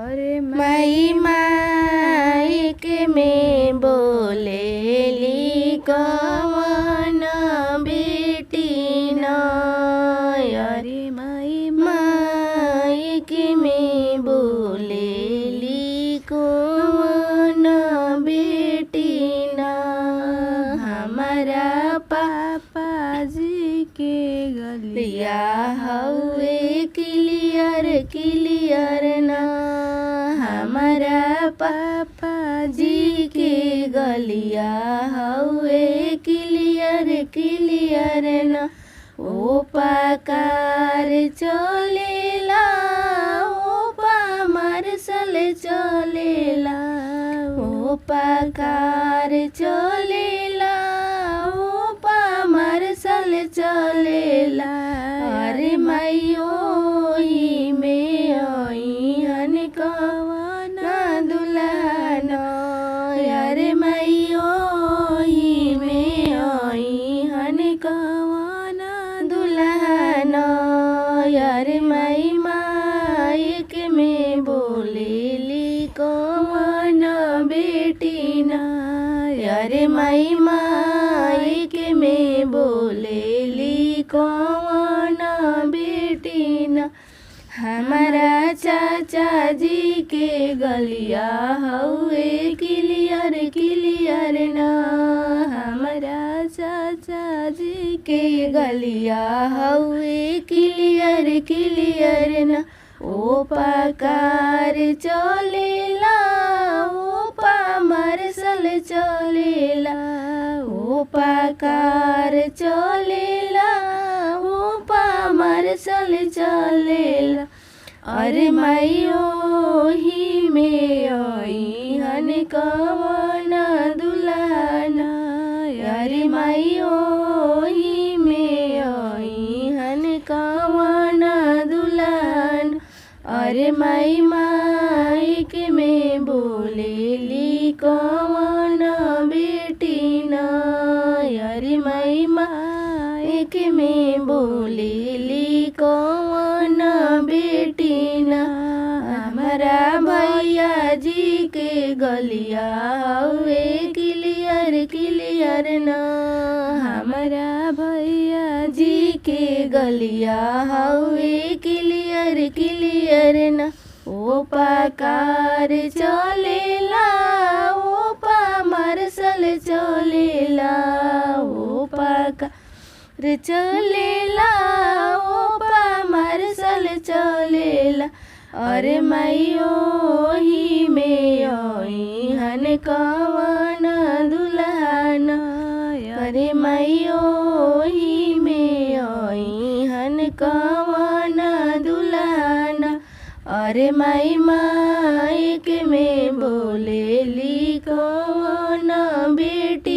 अरे my mic में बोलेली कवन बेटी न। अरे माई माइक में बोलेली कवन बेटी न। हमारा पापा जी के गलिया हवे क्लियर क्लियर ना। हमारा पापा जी के गलिया हवे क्लियर क्लियर ना। ओ पाकार चलेला ओ पा मार्शल चलेला। ओ पाकार चलेला ओ पा मार्शल चलेला। अरे माइयो ही में हन कवन दुल्हन। अरे माइयो ही में हन कवन दुल्हन। अरे माई माइक में बोलेली कवन बेटी न। अरे माई माइक में बोलेली कवन बेटी न। हमारा चाचा जी के गलिया हवे क्लियर क्लियर ना। हमारा चाचा जी के गलिया हवे क्लियर क्लियर ना। ओ पाकार चलेला ओ पा मार्शल चलेला। ओ पाकार चलेला ओ पा मार्शल चलेला। अरे माइयो ही में हन कवन दुल्हन। अरे माइयो ही में हन कवन दुल्हन। अरे माई माइक में बोलेली कवन बेटी न। अरे माई माइक में बोलेली कवन बेटी न। हमारा भैया जी के गलिया हवे क्लियर क्लियर न। हमारा भैया जी के गलिया हवे क्लियर क्लियर न। ओ पाकार चलेला ओ पा मार्शल चलेला। ओ पाकार चलेला ओ पा मार्शल चलेला। अरे माइयो ही में हन कवन दुल्हन। अरे माइयो ही में हन कवन दुल्हन। अरे माई माइक में बोलेली कवन बेटी।